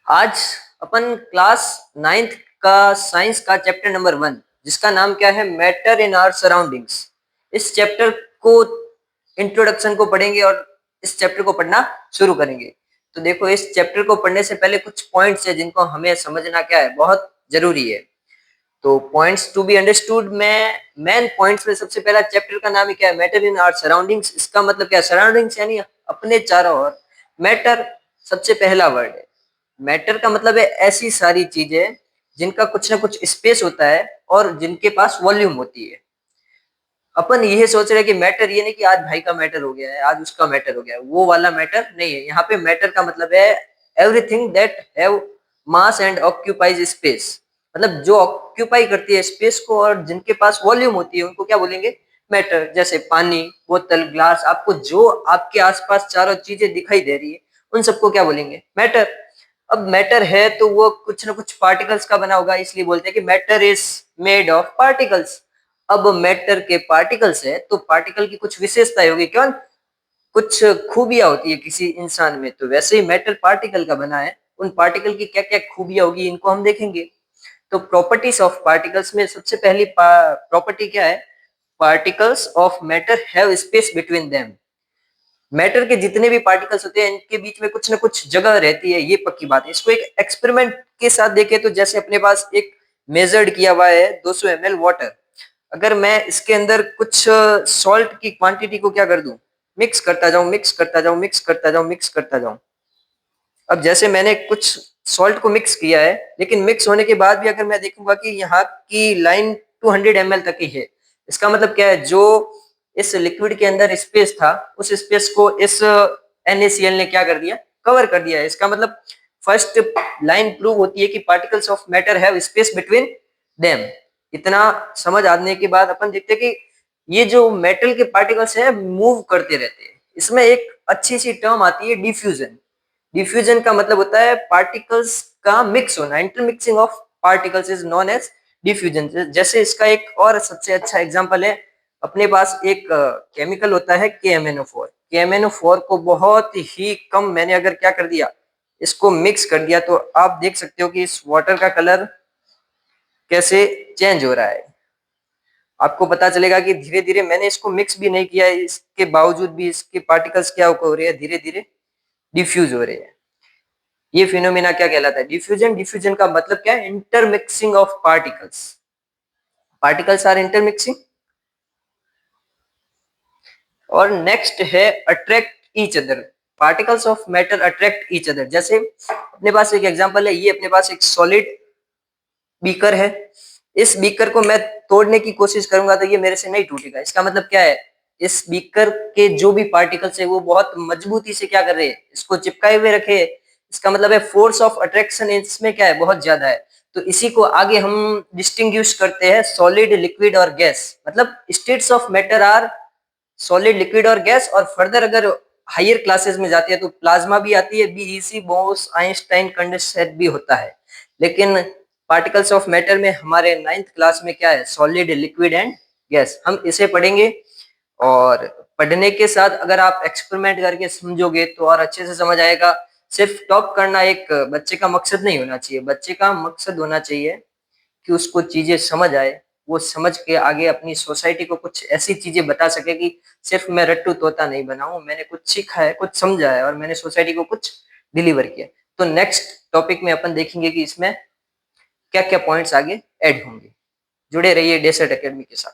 आज अपन class ninth का science का चैप्टर नंबर 1 जिसका नाम क्या है, मैटर इन आवर सराउंडिंग्स। इस चैप्टर को इंट्रोडक्शन को पढ़ेंगे और इस चैप्टर को पढ़ना शुरू करेंगे। तो देखो, इस चैप्टर को पढ़ने से पहले कुछ पॉइंट्स है जिनको हमें समझना क्या है, बहुत जरूरी है। तो पॉइंट्स टू बी अंडरस्टूड में मेन पॉइंट्स में सबसे पहला चैप्टर का नाम ही क्या है, मैटर इन आवर सराउंडिंग्स। इसका मतलब क्या है, सराउंडिंग्स यानी अपने चारों ओर। मैटर सबसे पहला वर्ड है। मैटर का मतलब है ऐसी सारी चीजें जिनका कुछ ना कुछ स्पेस होता है और जिनके पास वॉल्यूम होती है। अपन ये सोच रहे हैं कि मैटर ये नहीं कि आज भाई का मैटर हो गया है, आज उसका मैटर हो गया है, वो वाला मैटर नहीं है। यहाँ पे मैटर का मतलब है everything that have mass and occupies space. मतलब जो ऑक्यूपाई करती है स्पेस को और जिनके पास वॉल्यूम होती है उनको क्या बोलेंगे, मैटर। जैसे पानी, बोतल, ग्लास, आपको जो आपके आसपास चारों चीजें दिखाई दे रही है उन सबको क्या बोलेंगे, मैटर। अब मैटर है तो वो कुछ ना कुछ पार्टिकल्स का बना होगा, इसलिए बोलते हैं कि matter is made of particles. अब मैटर के पार्टिकल्स है तो पार्टिकल की कुछ विशेषताएं होगी, क्यों, कुछ खूबियां होती है किसी इंसान में, तो वैसे ही मैटर पार्टिकल का बना है। उन पार्टिकल की क्या क्या खूबियां होगी इनको हम देखेंगे। तो प्रॉपर्टीज ऑफ पार्टिकल्स में सबसे पहली प्रॉपर्टी क्या है, particles of matter have space between them. Matter के जितने भी पार्टिकल्स होते हैं इनके बीच में कुछ ना कुछ जगह रहती है, ये पक्की बात है। इसको एक एक्सपेरिमेंट के साथ देखें तो जैसे अपने पास एक मेजर्ड किया हुआ है 200 ml वाटर। अगर मैं इसके अंदर कुछ सॉल्ट की क्वांटिटी को क्या कर दूं, मिक्स करता जाऊं, मिक्स करता जाऊं, मिक्स करता जाऊं, मिक्स करता जाऊं। अब जैसे मैंने कुछ सॉल्ट को मिक्स किया है, लेकिन मिक्स होने के बाद भी अगर मैं देखूंगा कि यहाँ की लाइन 200 ml तक ही है, इसका मतलब क्या है, जो इस लिक्विड के अंदर स्पेस था उस स्पेस को इस NaCl ने क्या कर दिया, कवर कर दिया है। इसका मतलब फर्स्ट लाइन प्रूव होती है कि particles of matter have space between them. इतना समझ आने के बाद अपन देखते हैं कि ये जो मेटल के पार्टिकल्स हैं मूव करते रहते हैं। इसमें एक अच्छी सी टर्म आती है, डिफ्यूजन। डिफ्यूजन का मतलब होता है पार्टिकल्स का मिक्स होना, intermixing of particles is known as diffusion. जैसे इसका एक और सबसे अच्छा एग्जांपल है, अपने पास एक केमिकल होता है KMnO4। KMnO4 को बहुत ही कम मैंने अगर क्या कर दिया, इसको मिक्स कर दिया, तो आप देख सकते हो कि इस वाटर का कलर कैसे चेंज हो रहा है। आपको पता चलेगा कि धीरे धीरे, मैंने इसको मिक्स भी नहीं किया है, इसके बावजूद भी इसके पार्टिकल्स क्या हो रहे हैं, धीरे धीरे डिफ्यूज हो रहे हैं। ये फिनोमिना क्या कहलाता है, डिफ्यूजन। डिफ्यूजन का मतलब क्या है, intermixing of particles. Particles are intermixing. और नेक्स्ट है attract each other. Particles of matter attract each other. जैसे अपने पास एक एग्जांपल है, ये अपने पास एक सॉलिड बीकर है। इस बीकर को मैं तोड़ने की कोशिश करूंगा तो ये मेरे से नहीं टूटेगा। इसका मतलब क्या है, इस बीकर के जो भी पार्टिकल्स है वो बहुत मजबूती से क्या कर रहे हैं, इसको चिपकाए हुए रखे। इसका मतलब है फोर्स ऑफ अट्रैक्शन इसमें क्या है, बहुत ज्यादा है। तो इसी को आगे हम डिस्टिंग्विश करते हैं सॉलिड, लिक्विड और गैस। मतलब states of matter are solid, liquid और गैस। और फर्दर अगर हायर क्लासेस में जाती है तो प्लाज्मा भी आती है, बीईसी, बोस, आइंस्टाइन, कंडेंसेट भी होता है। लेकिन पार्टिकल्स ऑफ मैटर में हमारे 9th क्लास में क्या है, सॉलिड, लिक्विड एंड गैस। हम इसे पढ़ेंगे और पढ़ने के साथ अगर आप एक्सपेरिमेंट करके समझोगे तो और अच्छे से समझ आएगा। सिर्फ टॉप करना एक बच्चे का मकसद नहीं होना चाहिए। बच्चे का मकसद होना चाहिए कि उसको चीजें समझ आए, वो समझ के आगे अपनी सोसाइटी को कुछ ऐसी चीजें बता सके कि सिर्फ मैं रट्टू तोता नहीं बना हूं, मैंने कुछ सीखा है, कुछ समझा है और मैंने सोसाइटी को कुछ डिलीवर किया। तो नेक्स्ट टॉपिक में अपन देखेंगे कि इसमें क्या क्या पॉइंट्स आगे ऐड होंगे। जुड़े रहिए डेसर्ट एकेडमी के साथ।